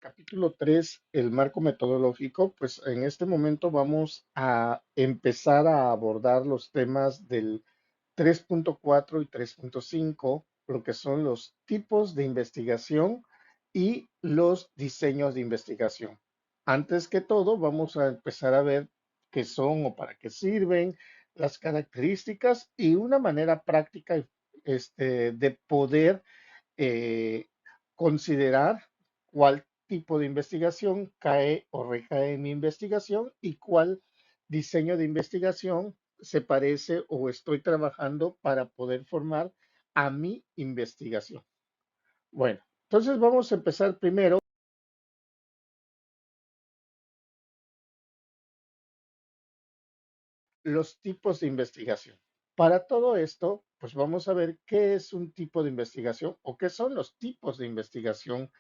capítulo 3, el marco metodológico, pues en este momento vamos a empezar a abordar los temas del 3.4 y 3.5, lo que son los tipos de investigación y los diseños de investigación. Antes que todo, vamos a empezar a ver qué son o para qué sirven, las características y una manera práctica de poder eh, considerar cuál tipo de investigación cae o recae en mi investigación y cuál diseño de investigación se parece o estoy trabajando para poder formar a mi investigación. Bueno, entonces vamos a empezar primero los tipos de investigación. Para todo esto, pues vamos a ver qué es un tipo de investigación o qué son los tipos de investigación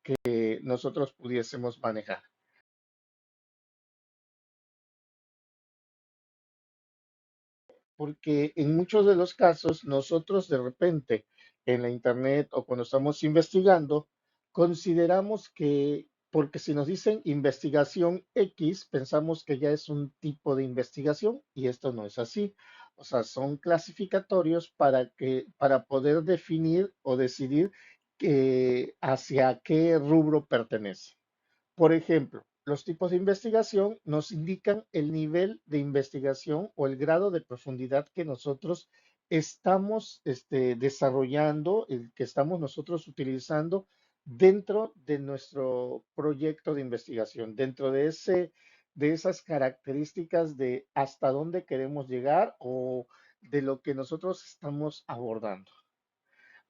que nosotros pudiésemos manejar. Porque en muchos de los casos nosotros de repente en la internet o cuando estamos investigando, consideramos que, porque si nos dicen investigación X, pensamos que ya es un tipo de investigación y esto no es así. O sea, son clasificatorios para poder definir o decidir hacia qué rubro pertenece. Por ejemplo, los tipos de investigación nos indican el nivel de investigación o el grado de profundidad que nosotros estamos desarrollando, el que estamos nosotros utilizando dentro de nuestro proyecto de investigación, dentro de esas características de hasta dónde queremos llegar o de lo que nosotros estamos abordando.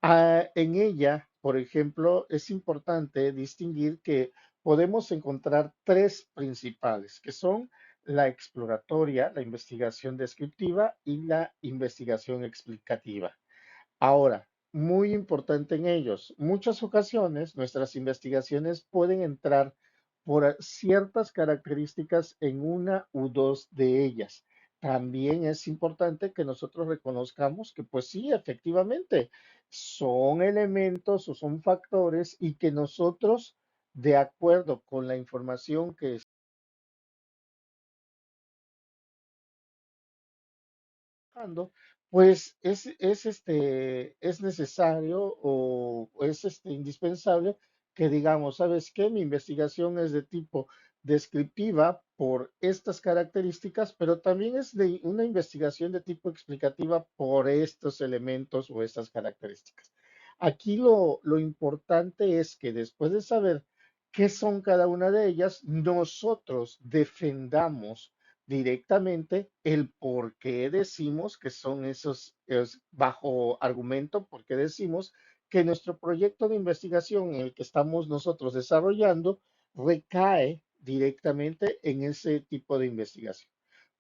En ella, por ejemplo, es importante distinguir que podemos encontrar tres principales, que son la exploratoria, la investigación descriptiva y la investigación explicativa. Ahora, muy importante en ellos, muchas ocasiones nuestras investigaciones pueden entrar por ciertas características en una u dos de ellas. También es importante que nosotros reconozcamos que, pues sí, efectivamente, son elementos o son factores y que nosotros, de acuerdo con la información que trabajando, pues es necesario o es indispensable que digamos, ¿sabes qué? Mi investigación es de tipo descriptiva por estas características, pero también es de una investigación de tipo explicativa por estos elementos o estas características. Aquí lo importante es que después de saber qué son cada una de ellas, nosotros defendamos directamente el por qué decimos que son esos, bajo argumento, por qué decimos que nuestro proyecto de investigación en el que estamos nosotros desarrollando recae directamente en ese tipo de investigación.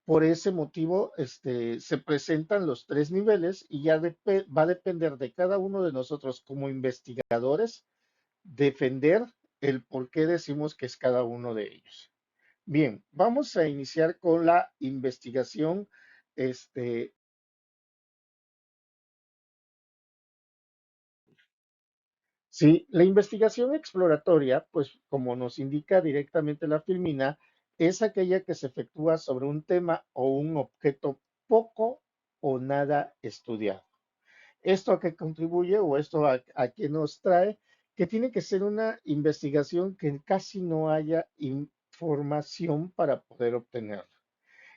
Por ese motivo, se presentan los tres niveles y ya va a depender de cada uno de nosotros como investigadores defender el por qué decimos que es cada uno de ellos. Bien, vamos a iniciar con la investigación. Este, sí, la investigación exploratoria, pues como nos indica directamente la filmina, es aquella que se efectúa sobre un tema o un objeto poco o nada estudiado. ¿Esto a qué contribuye o esto a qué nos trae? Que tiene que ser una investigación que casi no haya información para poder obtenerla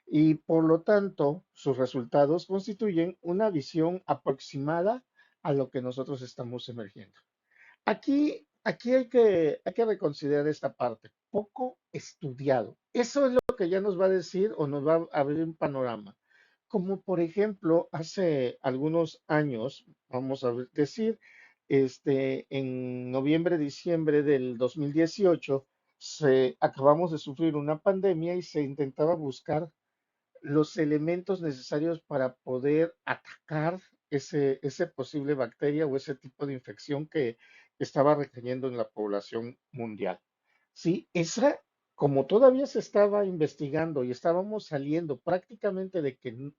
y por lo tanto sus resultados constituyen una visión aproximada a lo que nosotros estamos emergiendo. Aquí hay que reconsiderar esta parte, poco estudiado. Eso es lo que ya nos va a decir o nos va a abrir un panorama. Como por ejemplo, hace algunos años, vamos a decir, en noviembre, diciembre del 2018, acabamos de sufrir una pandemia y se intentaba buscar los elementos necesarios para poder atacar ese posible bacteria o ese tipo de infección que estaba recayendo en la población mundial. Sí, esa, como todavía se estaba investigando y estábamos saliendo prácticamente de que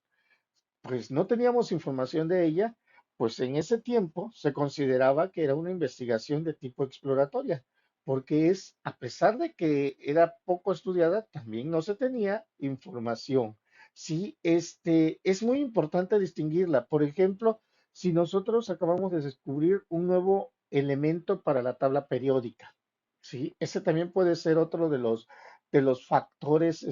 pues no teníamos información de ella, pues en ese tiempo se consideraba que era una investigación de tipo exploratoria. porque es, a pesar de que era poco estudiada, también no se tenía información. Sí, es muy importante distinguirla. Por ejemplo, si nosotros acabamos de descubrir un nuevo elemento para la tabla periódica, sí, ese también puede ser otro de los factores,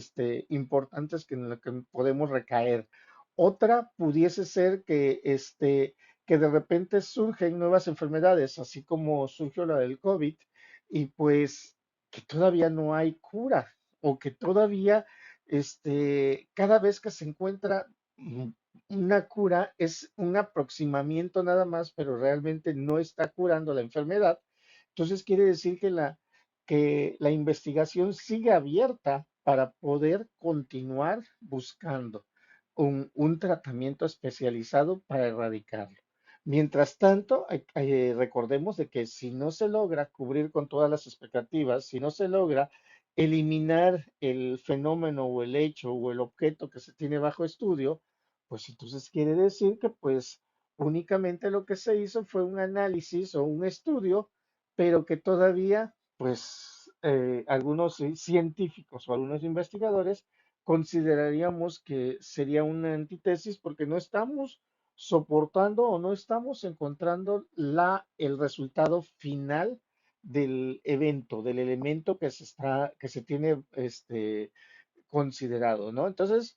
importantes en los que podemos recaer. Otra pudiese ser que de repente surgen nuevas enfermedades, así como surgió la del COVID, y pues que todavía no hay cura, o que todavía, cada vez que se encuentra una cura es un aproximamiento nada más, pero realmente no está curando la enfermedad. Entonces quiere decir que la investigación sigue abierta para poder continuar buscando un tratamiento especializado para erradicarlo. Mientras tanto, recordemos de que si no se logra cubrir con todas las expectativas, si no se logra eliminar el fenómeno o el hecho o el objeto que se tiene bajo estudio, pues entonces quiere decir que pues únicamente lo que se hizo fue un análisis o un estudio, pero que todavía pues algunos científicos o algunos investigadores consideraríamos que sería una antítesis porque no estamos soportando o no estamos encontrando el resultado final del evento, del elemento que se tiene considerado, ¿no? Entonces,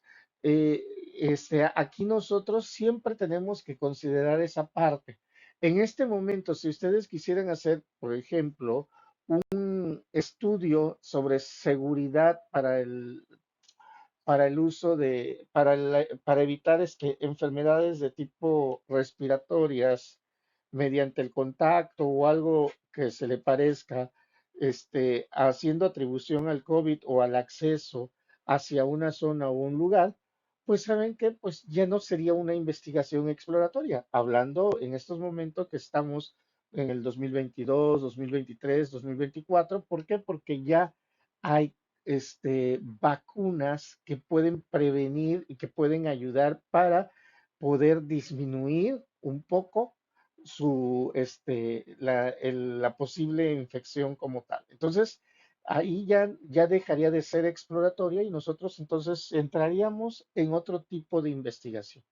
aquí nosotros siempre tenemos que considerar esa parte. En este momento, si ustedes quisieran hacer, por ejemplo, un estudio sobre seguridad para el uso para evitar enfermedades de tipo respiratorias mediante el contacto o algo que se le parezca, haciendo atribución al COVID o al acceso hacia una zona o un lugar, pues saben que pues ya no sería una investigación exploratoria, hablando en estos momentos que estamos en el 2022, 2023, 2024. ¿Por qué? Porque ya hay vacunas que pueden prevenir y que pueden ayudar para poder disminuir un poco la posible infección como tal. Entonces, ahí ya dejaría de ser exploratoria y nosotros entonces entraríamos en otro tipo de investigación.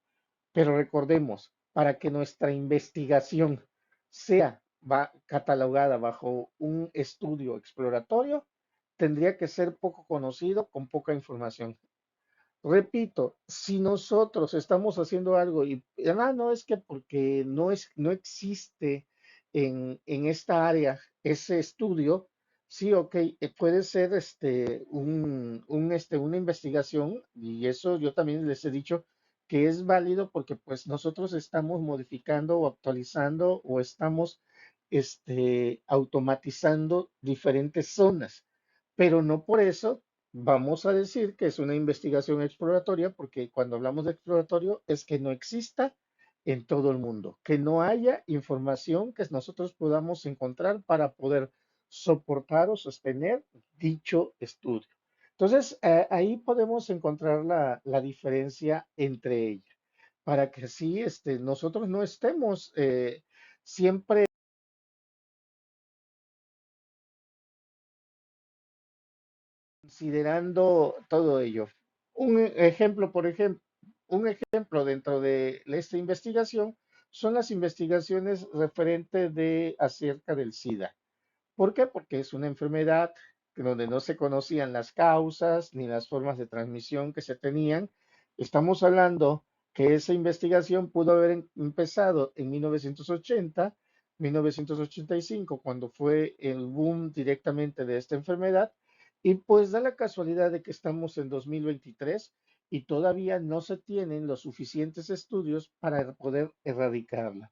Pero recordemos, para que nuestra investigación sea catalogada bajo un estudio exploratorio, tendría que ser poco conocido, con poca información. Repito, si nosotros estamos haciendo algo y, no es que porque no existe en esta área ese estudio, sí, ok, puede ser una investigación, y eso yo también les he dicho que es válido porque pues nosotros estamos modificando o actualizando o estamos automatizando diferentes zonas, pero no por eso vamos a decir que es una investigación exploratoria, porque cuando hablamos de exploratorio es que no exista en todo el mundo, que no haya información que nosotros podamos encontrar para poder soportar o sostener dicho estudio. Entonces, ahí podemos encontrar la diferencia entre ellas, para que así nosotros no estemos siempre considerando todo ello. Un ejemplo dentro de esta investigación son las investigaciones referentes de acerca del SIDA. ¿Por qué? Porque es una enfermedad donde no se conocían las causas ni las formas de transmisión que se tenían. Estamos hablando que esa investigación pudo haber empezado en 1980, 1985, cuando fue el boom directamente de esta enfermedad, y pues da la casualidad de que estamos en 2023 y todavía no se tienen los suficientes estudios para poder erradicarla.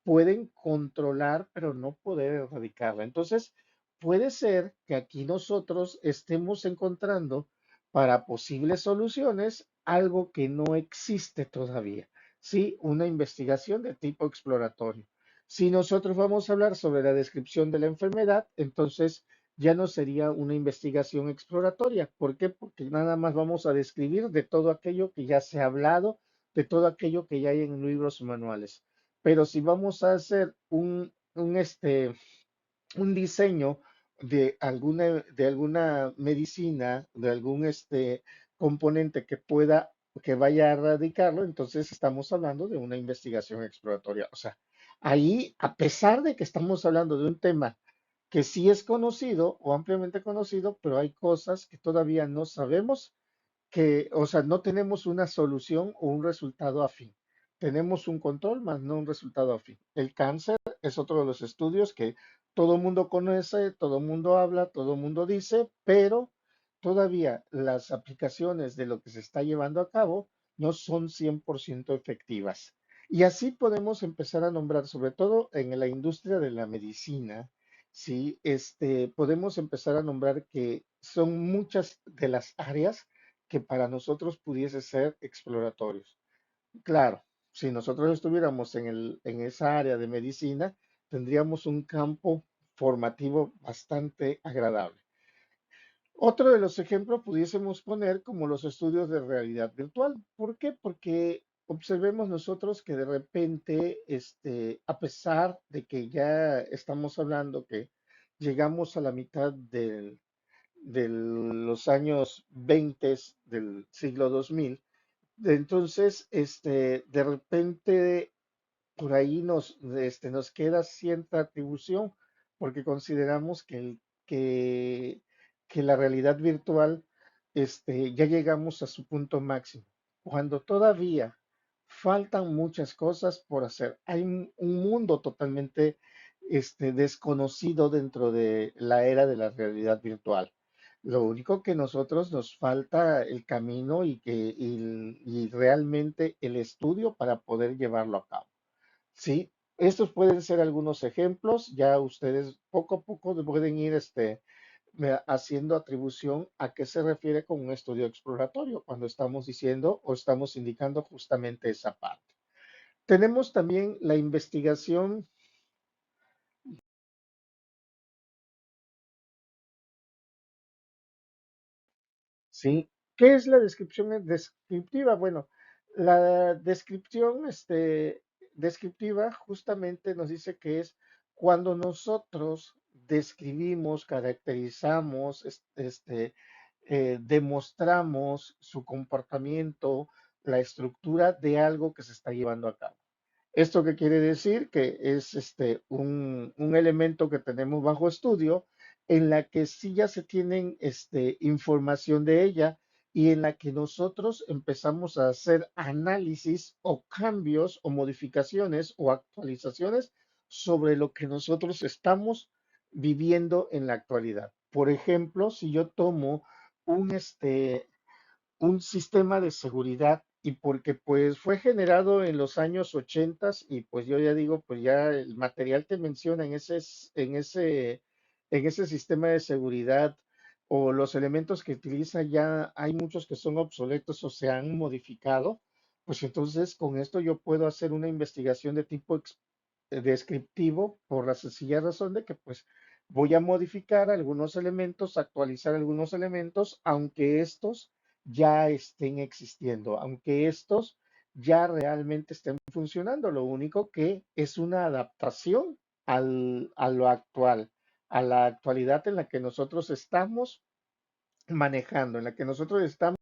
Pueden controlar, pero no poder erradicarla. Entonces, puede ser que aquí nosotros estemos encontrando para posibles soluciones algo que no existe todavía. Sí, una investigación de tipo exploratorio. Si nosotros vamos a hablar sobre la descripción de la enfermedad, entonces ya no sería una investigación exploratoria. ¿Por qué? Porque nada más vamos a describir de todo aquello que ya se ha hablado, de todo aquello que ya hay en libros y manuales. Pero si vamos a hacer un diseño de alguna medicina, de algún componente que pueda, que vaya a erradicarlo, entonces estamos hablando de una investigación exploratoria. O sea, ahí, a pesar de que estamos hablando de un tema que sí es conocido o ampliamente conocido, pero hay cosas que todavía no sabemos que, o sea, no tenemos una solución o un resultado afín. Tenemos un control, más no un resultado afín. El cáncer es otro de los estudios que todo el mundo conoce, todo el mundo habla, todo el mundo dice, pero todavía las aplicaciones de lo que se está llevando a cabo no son 100% efectivas. Y así podemos empezar a nombrar, sobre todo en la industria de la medicina, ¿sí? Podemos empezar a nombrar que son muchas de las áreas que para nosotros pudiese ser exploratorios. Claro, si nosotros estuviéramos en esa área de medicina, tendríamos un campo formativo bastante agradable. Otro de los ejemplos pudiésemos poner como los estudios de realidad virtual. ¿Por qué? Porque observemos nosotros que de repente, a pesar de que ya estamos hablando que llegamos a la mitad de los años 20 del siglo 2000. Entonces, de repente por ahí nos queda cierta atribución porque consideramos que la realidad virtual, ya llegamos a su punto máximo, cuando todavía faltan muchas cosas por hacer. Hay un mundo totalmente, desconocido dentro de la era de la realidad virtual. Lo único que nosotros nos falta el camino y realmente el estudio para poder llevarlo a cabo. Sí, estos pueden ser algunos ejemplos. Ya ustedes poco a poco pueden ir haciendo atribución a qué se refiere con un estudio exploratorio cuando estamos diciendo o estamos indicando justamente esa parte. Tenemos también la investigación. ¿Sí? ¿Qué es la descripción descriptiva? Bueno, la descripción descriptiva justamente nos dice que es cuando nosotros describimos, caracterizamos, demostramos su comportamiento, la estructura de algo que se está llevando a cabo. ¿Esto qué quiere decir? Que es un elemento que tenemos bajo estudio en la que sí ya se tienen información de ella y en la que nosotros empezamos a hacer análisis o cambios o modificaciones o actualizaciones sobre lo que nosotros estamos viviendo en la actualidad. Por ejemplo, si yo tomo un, un sistema de seguridad y porque pues fue generado en los años 80 y pues yo ya digo, pues ya el material que menciona en ese sistema de seguridad o los elementos que utiliza ya hay muchos que son obsoletos o se han modificado, pues entonces con esto yo puedo hacer una investigación de tipo descriptivo por la sencilla razón de que pues voy a modificar algunos elementos, actualizar algunos elementos, aunque estos ya estén existiendo, aunque estos ya realmente estén funcionando. Lo único que es una adaptación a lo actual, a la actualidad en la que nosotros estamos manejando, en la que nosotros estamos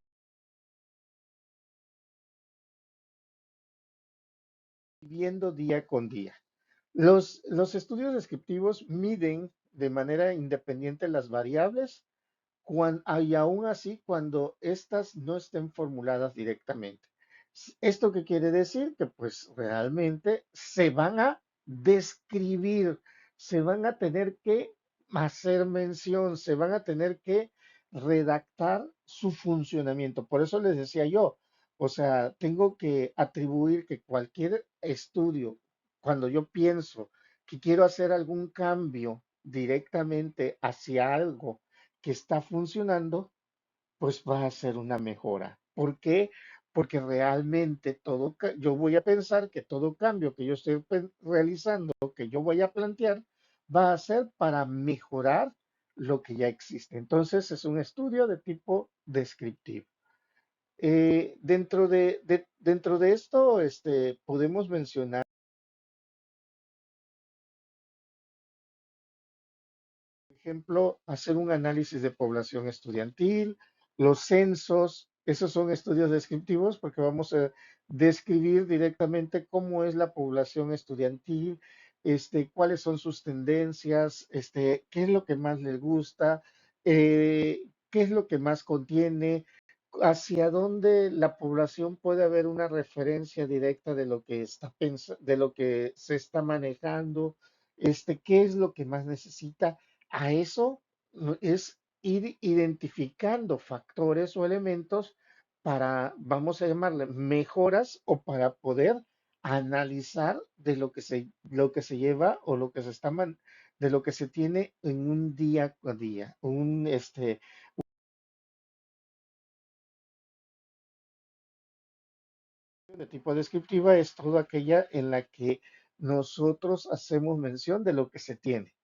viviendo día con día. Los estudios descriptivos miden de manera independiente las variables y aún así cuando éstas no estén formuladas directamente. ¿Esto qué quiere decir? Que pues realmente se van a describir, se van a tener que hacer mención, se van a tener que redactar su funcionamiento. Por eso les decía yo, o sea, tengo que atribuir que cualquier estudio, cuando yo pienso que quiero hacer algún cambio directamente hacia algo, que está funcionando, pues va a ser una mejora. ¿Por qué? Porque realmente yo voy a pensar que todo cambio que yo estoy realizando, que yo voy a plantear, va a ser para mejorar lo que ya existe. Entonces es un estudio de tipo descriptivo. Dentro de esto, podemos mencionar, por ejemplo, hacer un análisis de población estudiantil, los censos, esos son estudios descriptivos porque vamos a describir directamente cómo es la población estudiantil, cuáles son sus tendencias, qué es lo que más les gusta, qué es lo que más contiene, hacia dónde la población puede haber una referencia directa de lo que está de lo que se está manejando, qué es lo que más necesita. A eso es ir identificando factores o elementos para, vamos a llamarle, mejoras o para poder analizar de lo que se lleva o lo que se está de lo que se tiene en un día a día, de tipo descriptiva es toda aquella en la que nosotros hacemos mención de lo que se tiene.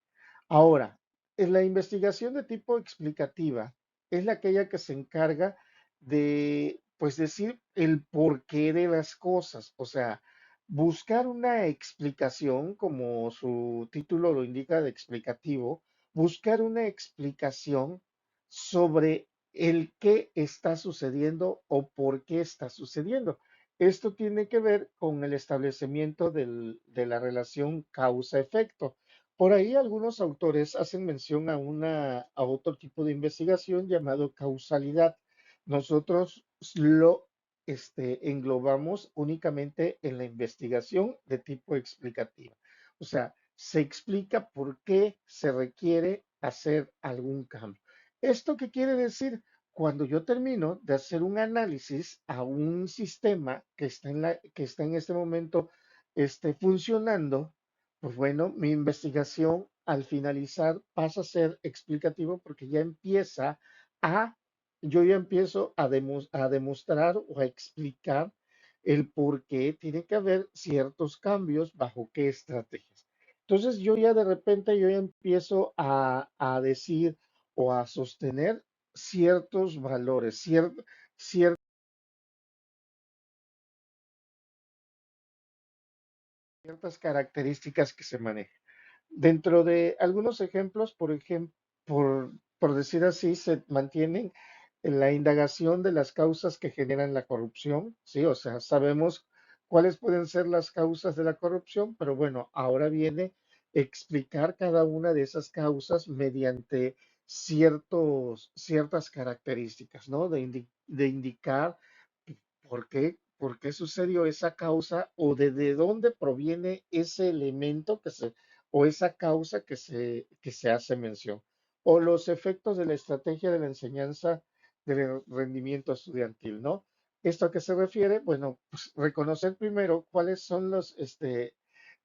Ahora, en la investigación de tipo explicativa es la aquella que se encarga de, pues, decir el porqué de las cosas, o sea, buscar una explicación, como su título lo indica de explicativo, buscar una explicación sobre el qué está sucediendo o por qué está sucediendo. Esto tiene que ver con el establecimiento de la relación causa-efecto. Por ahí algunos autores hacen mención a otro tipo de investigación llamado causalidad. Nosotros lo englobamos únicamente en la investigación de tipo explicativa. O sea, se explica por qué se requiere hacer algún cambio. ¿Esto qué quiere decir? Cuando yo termino de hacer un análisis a un sistema que está en este momento funcionando, pues bueno, mi investigación al finalizar pasa a ser explicativo porque a, yo ya empiezo a demostrar o a explicar el por qué tiene que haber ciertos cambios bajo qué estrategias. Entonces yo ya de repente yo ya empiezo a decir o a sostener ciertos valores, ciertas características que se manejan. Dentro de algunos ejemplos, por decir así, se mantienen en la indagación de las causas que generan la corrupción, ¿sí? O sea, sabemos cuáles pueden ser las causas de la corrupción, pero bueno, ahora viene explicar cada una de esas causas mediante ciertas características, ¿no? De indicar por qué sucedió esa causa o de dónde proviene ese elemento o esa causa que se hace mención, o los efectos de la estrategia de la enseñanza del rendimiento estudiantil, ¿no? ¿Esto a qué se refiere? Bueno, pues reconocer primero cuáles son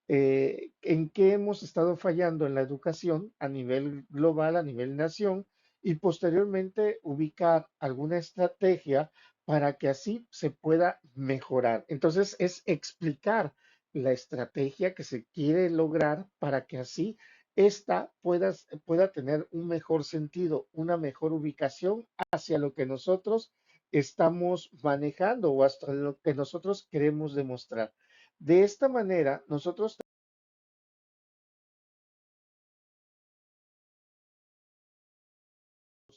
en qué hemos estado fallando en la educación a nivel global, a nivel nación, y posteriormente ubicar alguna estrategia para que así se pueda mejorar. Entonces, es explicar la estrategia que se quiere lograr para que así pueda tener un mejor sentido, una mejor ubicación hacia lo que nosotros estamos manejando o hasta lo que nosotros queremos demostrar. De esta manera, nosotros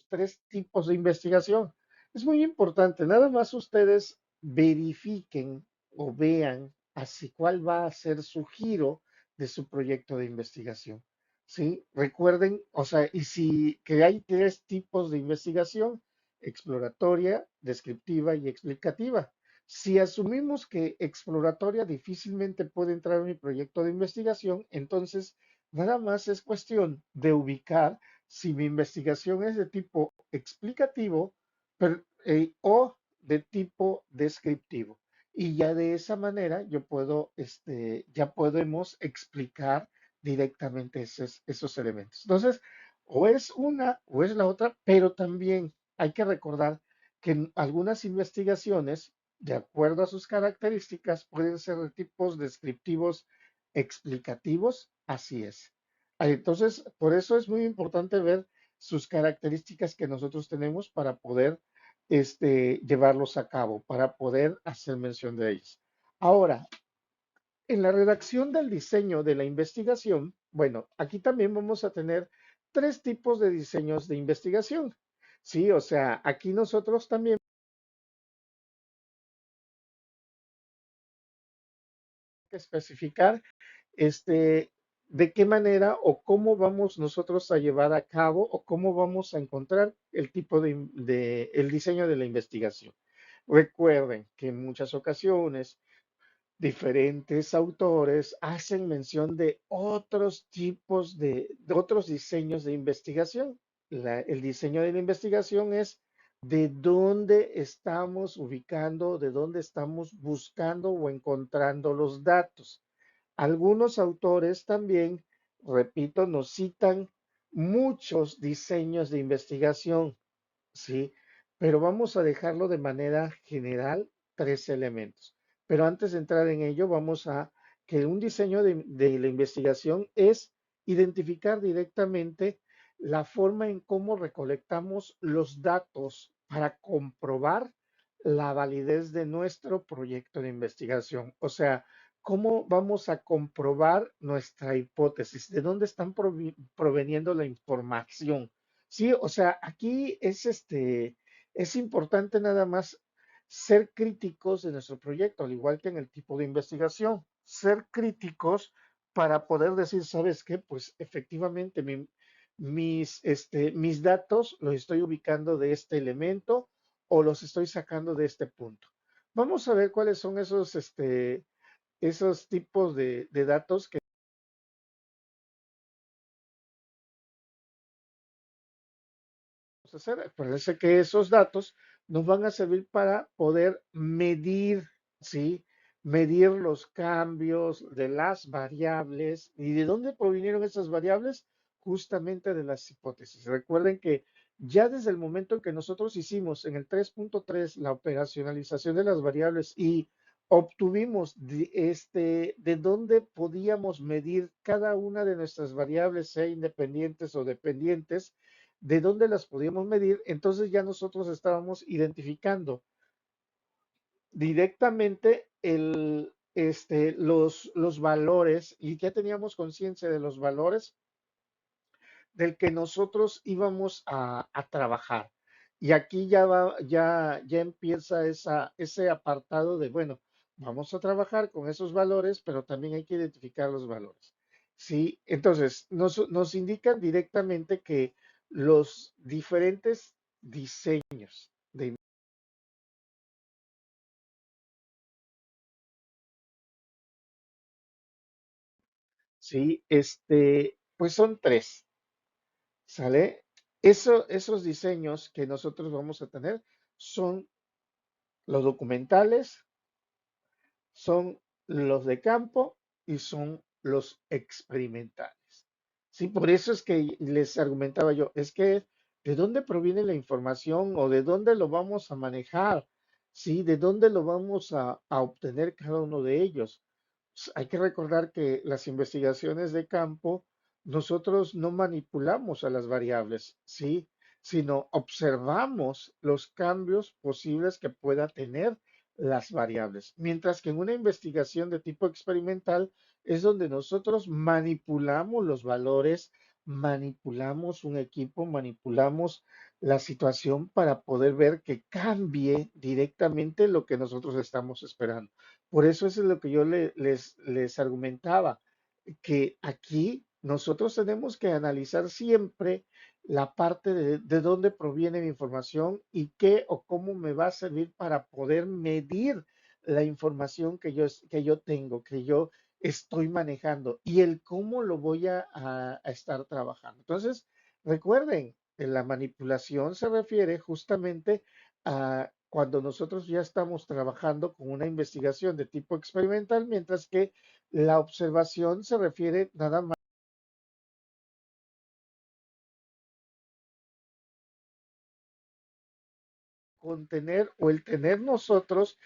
tres tipos de investigación. Es muy importante, nada más ustedes verifiquen o vean así cuál va a ser su giro de su proyecto de investigación. ¿Sí? Recuerden, o sea, y si que hay tres tipos de investigación, exploratoria, descriptiva y explicativa. Si asumimos que exploratoria difícilmente puede entrar en mi proyecto de investigación, entonces nada más es cuestión de ubicar si mi investigación es de tipo explicativo o de tipo descriptivo. Y ya de esa manera ya podemos explicar directamente esos elementos. Entonces, o es una o es la otra, pero también hay que recordar que en algunas investigaciones, de acuerdo a sus características, pueden ser de tipos descriptivos explicativos, así es. Entonces, por eso es muy importante ver sus características que nosotros tenemos para poder llevarlos a cabo, para poder hacer mención de ellos. Ahora, en la redacción del diseño de la investigación, bueno, aquí también vamos a tener tres tipos de diseños de investigación. Sí, o sea, aquí nosotros también que especificar de qué manera o cómo vamos nosotros a llevar a cabo o cómo vamos a encontrar el tipo el diseño de la investigación. Recuerden que en muchas ocasiones diferentes autores hacen mención de otros tipos de otros diseños de investigación. El diseño de la investigación es de dónde estamos ubicando, de dónde estamos buscando o encontrando los datos. Algunos autores también, repito, nos citan muchos diseños de investigación, ¿sí? Pero vamos a dejarlo de manera general, tres elementos. Pero antes de entrar en ello, vamos a que un diseño de la investigación es identificar directamente la forma en cómo recolectamos los datos para comprobar la validez de nuestro proyecto de investigación. O sea, cómo vamos a comprobar nuestra hipótesis, de dónde están proveniendo la información. Sí, o sea, aquí es importante nada más ser críticos de nuestro proyecto, al igual que en el tipo de investigación, ser críticos para poder decir, ¿sabes qué? Pues efectivamente mis datos los estoy ubicando de este elemento o los estoy sacando de este punto. Vamos a ver cuáles son esos tipos de datos que vamos a hacer. Acuérdense que esos datos nos van a servir para poder medir, ¿sí? Medir los cambios de las variables. ¿Y de dónde provinieron esas variables? Justamente de las hipótesis. Recuerden que ya desde el momento en que nosotros hicimos en el 3.3 la operacionalización de las variables y obtuvimos de dónde podíamos medir cada una de nuestras variables, sea independientes o dependientes, de dónde las podíamos medir, entonces ya nosotros estábamos identificando directamente los valores y ya teníamos conciencia de los valores del que nosotros íbamos a trabajar. Y aquí ya empieza ese apartado de, bueno, vamos a trabajar con esos valores, pero también hay que identificar los valores. Sí, entonces nos indican directamente que los diferentes diseños de, sí, pues son tres, ¿sale? Esos diseños que nosotros vamos a tener son los documentales, son los de campo y son los experimentales. Sí, por eso es que les argumentaba yo, es que ¿de dónde proviene la información o de dónde lo vamos a manejar? Sí, ¿de dónde lo vamos a obtener cada uno de ellos? Hay que recordar que las investigaciones de campo, nosotros no manipulamos a las variables, ¿sí? Sino observamos los cambios posibles que pueda tener las variables. Mientras que en una investigación de tipo experimental es donde nosotros manipulamos los valores, manipulamos un equipo, manipulamos la situación para poder ver que cambie directamente lo que nosotros estamos esperando. Por eso eso es lo que yo les argumentaba, que aquí nosotros tenemos que analizar siempre la parte de dónde proviene mi información y qué o cómo me va a servir para poder medir la información que yo tengo, que yo estoy manejando y el cómo lo voy a estar trabajando. Entonces, recuerden, la manipulación se refiere justamente a cuando nosotros ya estamos trabajando con una investigación de tipo experimental, mientras que la observación se refiere nada más con tener o el tener nosotros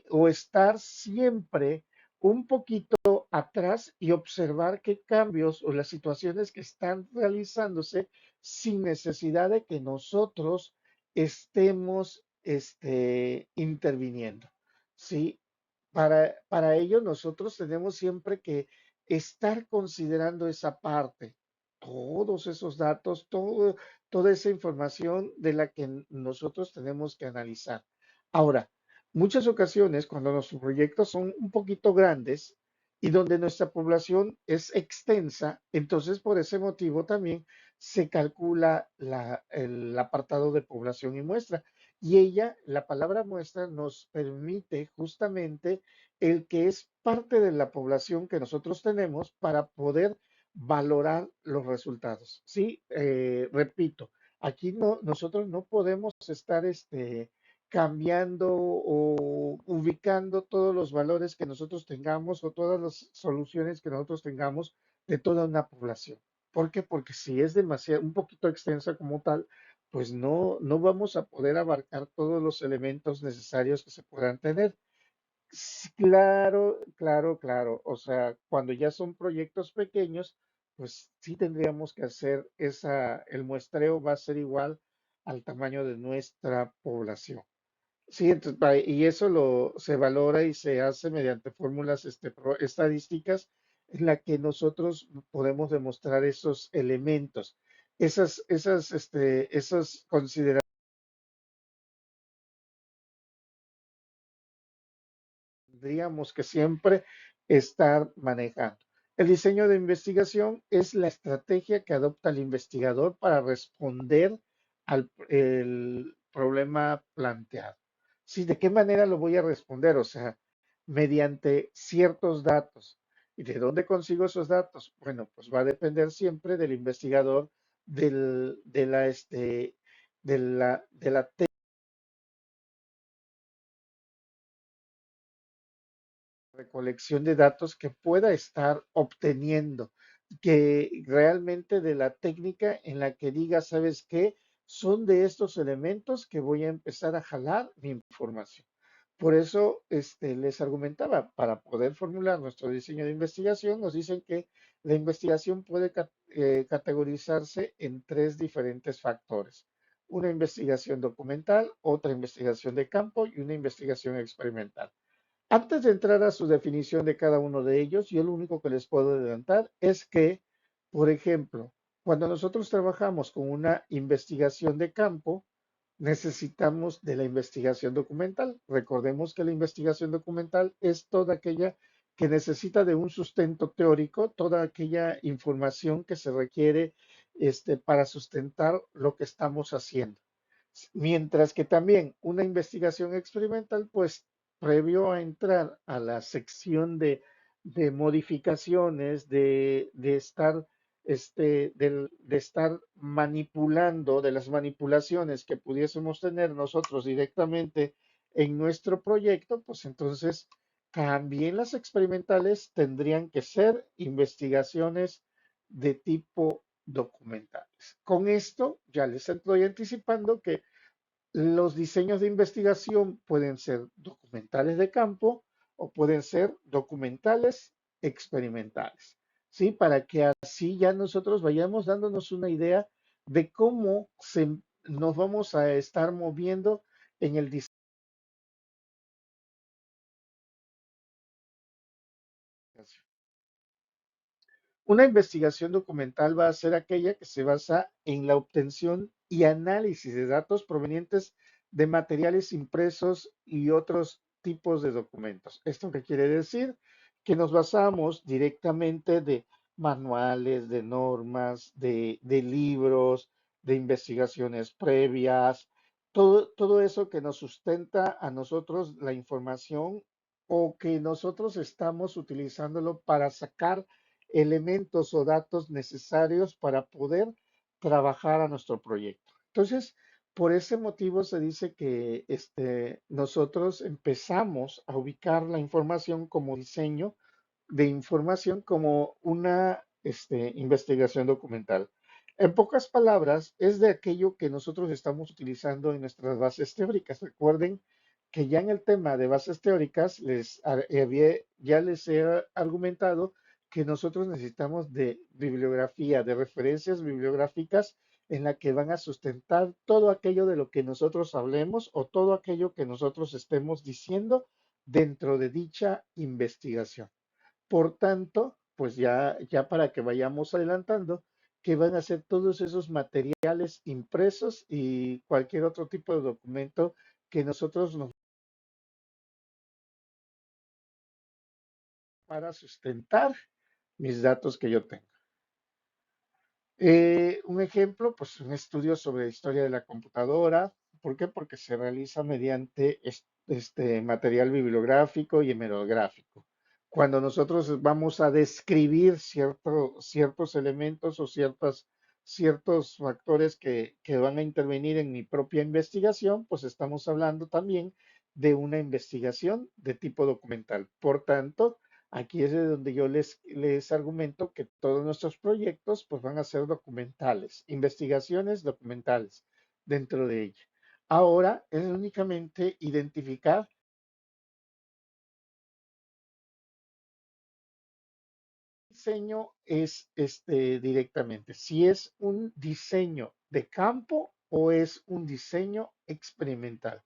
o estar siempre un poquito atrás y observar qué cambios o las situaciones que están realizándose sin necesidad de que nosotros estemos interviniendo. ¿Sí? Para ello nosotros tenemos siempre que estar considerando esa parte. todos esos datos, toda esa información de la que nosotros tenemos que analizar. Ahora, muchas ocasiones cuando nuestros proyectos son un poquito grandes y donde nuestra población es extensa, entonces por ese motivo también se calcula el apartado de población y muestra. Y la palabra muestra, nos permite justamente el que es parte de la población que nosotros tenemos para poder valorar los resultados. Sí, repito, aquí nosotros no podemos estar cambiando o ubicando todos los valores que nosotros tengamos o todas las soluciones que nosotros tengamos de toda una población. ¿Por qué? Porque si es demasiado, un poquito extensa como tal, pues no vamos a poder abarcar todos los elementos necesarios que se puedan tener. Sí, claro, claro, claro. O sea, cuando ya son proyectos pequeños, pues sí tendríamos que hacer el muestreo va a ser igual al tamaño de nuestra población. Sí, entonces, y eso se valora y se hace mediante fórmulas estadísticas en la que nosotros podemos demostrar esos elementos, esas consideraciones tendríamos que siempre estar manejando. El diseño de investigación es la estrategia que adopta el investigador para responder al el problema planteado. Sí, ¿de qué manera lo voy a responder? O sea, mediante ciertos datos. ¿Y de dónde consigo esos datos? Bueno, pues va a depender siempre del investigador, del, de la, de la recolección de datos que pueda estar obteniendo, que realmente de la técnica en la que diga, ¿sabes qué? Son de estos elementos que voy a empezar a jalar mi información. Por eso, les argumentaba, para poder formular nuestro diseño de investigación, nos dicen que la investigación puede categorizarse en tres diferentes factores. Una investigación documental, otra investigación de campo y una investigación experimental. Antes de entrar a su definición de cada uno de ellos, yo lo único que les puedo adelantar es que, por ejemplo, cuando nosotros trabajamos con una investigación de campo, necesitamos de la investigación documental. Recordemos que la investigación documental es toda aquella que necesita de un sustento teórico, toda aquella información que se requiere para sustentar lo que estamos haciendo. Mientras que también una investigación experimental, pues previo a entrar a la sección de modificaciones, de estar, de estar manipulando, de las manipulaciones que pudiésemos tener nosotros directamente en nuestro proyecto, pues entonces también las experimentales tendrían que ser investigaciones de tipo documentales. Con esto ya les estoy anticipando que los diseños de investigación pueden ser documentales de campo o pueden ser documentales experimentales, ¿sí? Para que así ya nosotros vayamos dándonos una idea de cómo nos vamos a estar moviendo en el diseño. Una investigación documental va a ser aquella que se basa en la obtención y análisis de datos provenientes de materiales impresos y otros tipos de documentos. ¿Esto qué quiere decir? Que nos basamos directamente de manuales, de normas, de libros, de investigaciones previas, todo eso que nos sustenta a nosotros la información o que nosotros estamos utilizándolo para sacar elementos o datos necesarios para poder trabajar a nuestro proyecto. Entonces, por ese motivo se dice que nosotros empezamos a ubicar la información como diseño de información como una investigación documental. En pocas palabras, es de aquello que nosotros estamos utilizando en nuestras bases teóricas. Recuerden que ya en el tema de bases teóricas ya les he argumentado que nosotros necesitamos de bibliografía, de referencias bibliográficas en la que van a sustentar todo aquello de lo que nosotros hablemos o todo aquello que nosotros estemos diciendo dentro de dicha investigación. Por tanto, pues ya para que vayamos adelantando, que van a ser todos esos materiales impresos y cualquier otro tipo de documento que nosotros nos para sustentar mis datos que yo tengo. Un ejemplo, pues un estudio sobre historia de la computadora. ¿Por qué? Porque se realiza mediante este material bibliográfico y hemerográfico. Cuando nosotros vamos a describir ciertos elementos o ciertos factores que van a intervenir en mi propia investigación, pues estamos hablando también de una investigación de tipo documental. Por tanto, aquí es de donde yo les argumento que todos nuestros proyectos pues van a ser documentales, investigaciones documentales dentro de ella. Ahora es únicamente identificar qué diseño es directamente, si es un diseño de campo o es un diseño experimental.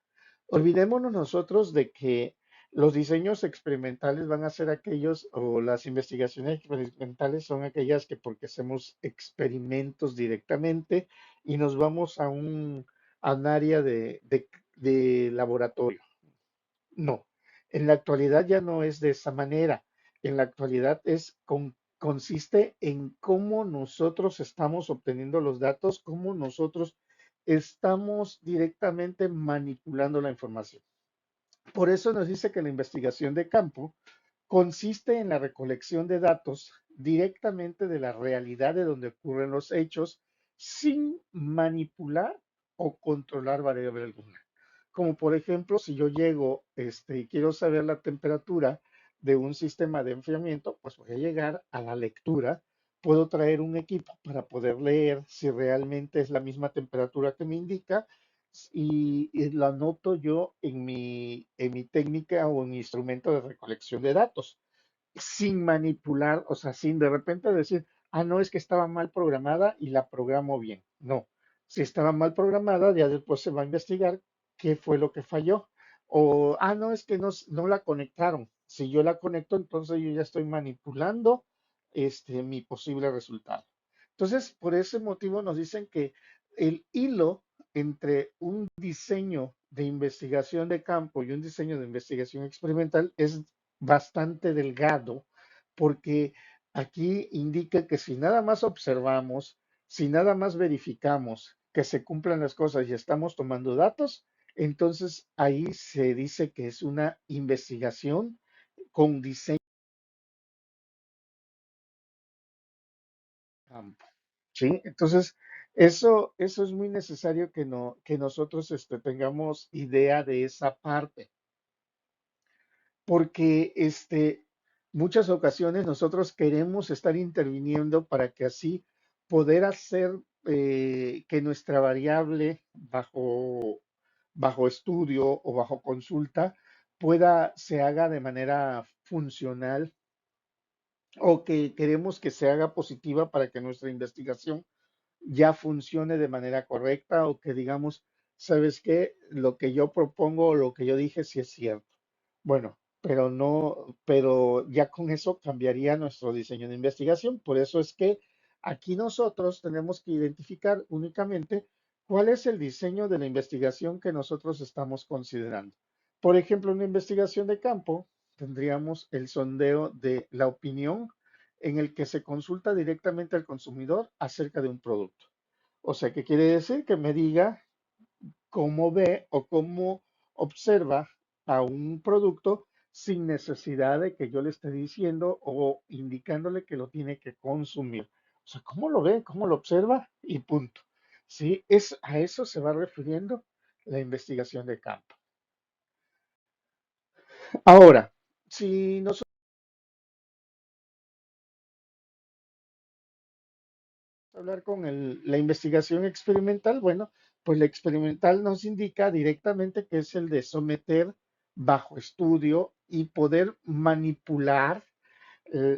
Olvidémonos nosotros de que los diseños experimentales van a ser aquellos, o las investigaciones experimentales son aquellas que porque hacemos experimentos directamente y nos vamos a un área de laboratorio. No, en la actualidad ya no es de esa manera. En la actualidad consiste en cómo nosotros estamos obteniendo los datos, cómo nosotros estamos directamente manipulando la información. Por eso nos dice que la investigación de campo consiste en la recolección de datos directamente de la realidad de donde ocurren los hechos sin manipular o controlar variable alguna. Como por ejemplo, si yo llego y quiero saber la temperatura de un sistema de enfriamiento, pues voy a llegar a la lectura. Puedo traer un equipo para poder leer si realmente es la misma temperatura que me indica y lo anoto yo en mi técnica o en mi instrumento de recolección de datos sin manipular, o sea, sin de repente decir, ah, no, es que estaba mal programada y la programo bien. No, si estaba mal programada, ya después se va a investigar qué fue lo que falló. O, ah, no, es que no la conectaron. Si yo la conecto, entonces yo ya estoy manipulando mi posible resultado. Entonces, por ese motivo nos dicen que el hilo entre un diseño de investigación de campo y un diseño de investigación experimental es bastante delgado, porque aquí indica que si nada más observamos, si nada más verificamos que se cumplan las cosas y estamos tomando datos, entonces ahí se dice que es una investigación con diseño de campo. ¿Sí? Entonces, eso es muy necesario que, no, que nosotros tengamos idea de esa parte. Porque muchas ocasiones nosotros queremos estar interviniendo para que así poder hacer que nuestra variable bajo estudio o bajo consulta se haga de manera funcional o que queremos que se haga positiva para que nuestra investigación ya funcione de manera correcta o que digamos, ¿sabes qué? Lo que yo propongo o lo que yo dije sí es cierto. Bueno, pero no, pero ya con eso cambiaría nuestro diseño de investigación. Por eso es que aquí nosotros tenemos que identificar únicamente cuál es el diseño de la investigación que nosotros estamos considerando. Por ejemplo, una investigación de campo, tendríamos el sondeo de la opinión en el que se consulta directamente al consumidor acerca de un producto. O sea, ¿qué quiere decir? Que me diga cómo ve o cómo observa a un producto sin necesidad de que yo le esté diciendo o indicándole que lo tiene que consumir. O sea, ¿cómo lo ve? ¿Cómo lo observa? Y punto. Sí, a eso se va refiriendo la investigación de campo. Ahora, si nosotros hablar con la investigación experimental, bueno, pues la experimental nos indica directamente que es el de someter bajo estudio y poder manipular.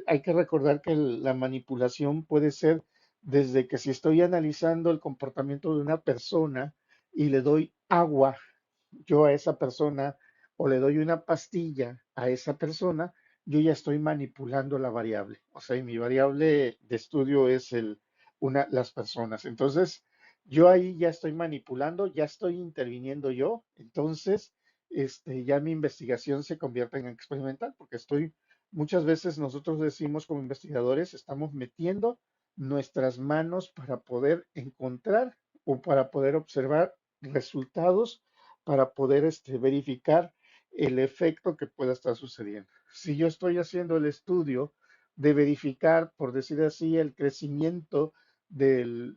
Hay que recordar que la manipulación puede ser desde que si estoy analizando el comportamiento de una persona y le doy agua yo a esa persona o le doy una pastilla a esa persona, yo ya estoy manipulando la variable. O sea, y mi variable de estudio es las personas. Entonces, yo ahí ya estoy manipulando, ya estoy interviniendo yo. Entonces, ya mi investigación se convierte en experimental, porque muchas veces nosotros decimos como investigadores, estamos metiendo nuestras manos para poder encontrar o para poder observar resultados, para poder verificar el efecto que pueda estar sucediendo. Si yo estoy haciendo el estudio de verificar, por decir así, el crecimiento del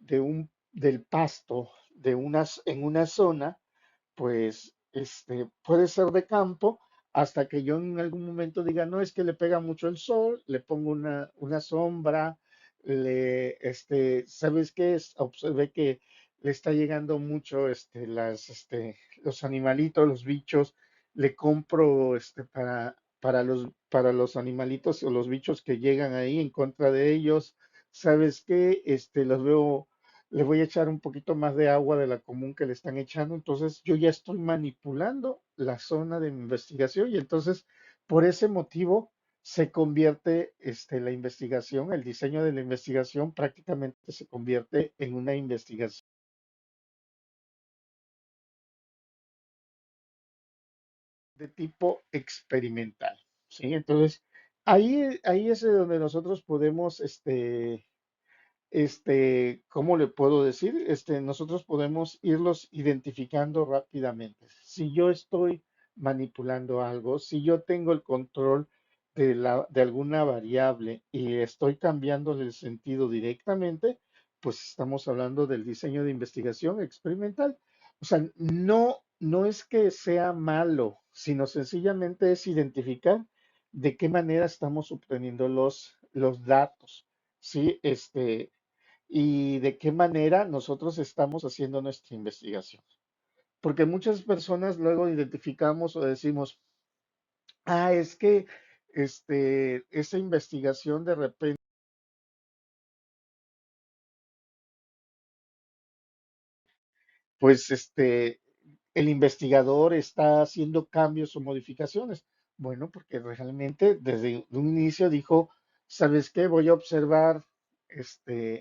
pasto en una zona, pues puede ser de campo hasta que yo en algún momento diga, no, es que le pega mucho el sol, le pongo una sombra, ¿sabes qué? Observé que le está llegando mucho los animalitos, los bichos, le compro para los animalitos o los bichos que llegan ahí en contra de ellos, ¿sabes qué? Los veo, le voy a echar un poquito más de agua de la común que le están echando, entonces yo ya estoy manipulando la zona de mi investigación y entonces por ese motivo se convierte la investigación, el diseño de la investigación prácticamente se convierte en una investigación de tipo experimental, ¿sí? Entonces, ahí es de donde nosotros podemos, ¿cómo le puedo decir? Nosotros podemos irlos identificando rápidamente. Si yo estoy manipulando algo, si yo tengo el control de alguna variable y estoy cambiándole el sentido directamente, pues estamos hablando del diseño de investigación experimental. O sea, no es que sea malo, sino sencillamente es identificar de qué manera estamos obteniendo los datos. Sí, y de qué manera nosotros estamos haciendo nuestra investigación. Porque muchas personas luego identificamos o decimos, es que esa investigación de repente, pues el investigador está haciendo cambios o modificaciones. Bueno, porque realmente desde un inicio dijo, ¿sabes qué? Voy a observar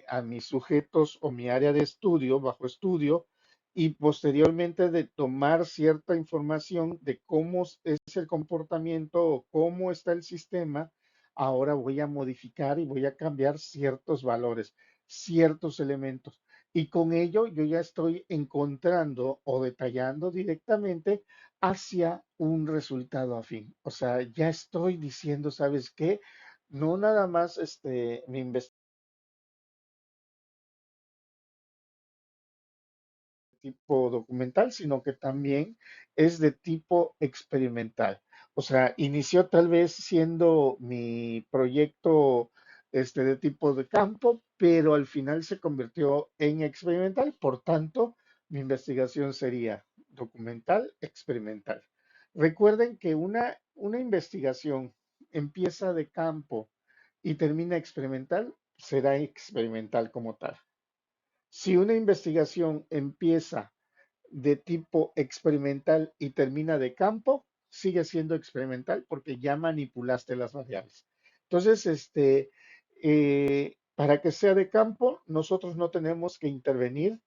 a mis sujetos o mi área de estudio, bajo estudio, y posteriormente de tomar cierta información de cómo es el comportamiento o cómo está el sistema, ahora voy a modificar y voy a cambiar ciertos valores, ciertos elementos. Y con ello yo ya estoy encontrando o detallando directamente hacia un resultado afín. O sea, ya estoy diciendo, ¿sabes qué? No nada más mi investigación tipo documental, sino que también es de tipo experimental. O sea, inició tal vez siendo mi proyecto de tipo de campo, pero al final se convirtió en experimental. Por tanto, mi investigación sería documental, experimental. Recuerden que una investigación empieza de campo y termina experimental, será experimental como tal. Si una investigación empieza de tipo experimental y termina de campo, sigue siendo experimental porque ya manipulaste las variables. Entonces, para que sea de campo, nosotros no tenemos que intervenir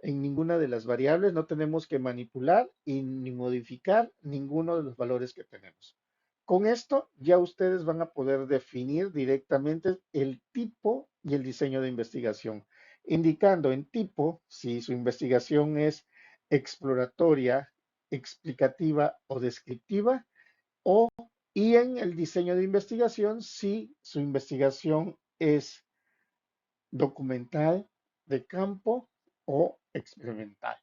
en ninguna de las variables, no tenemos que manipular y ni modificar ninguno de los valores que tenemos. Con esto ya ustedes van a poder definir directamente el tipo y el diseño de investigación, indicando en tipo si su investigación es exploratoria, explicativa o descriptiva, o y en el diseño de investigación si su investigación es documental, de campo o experimental.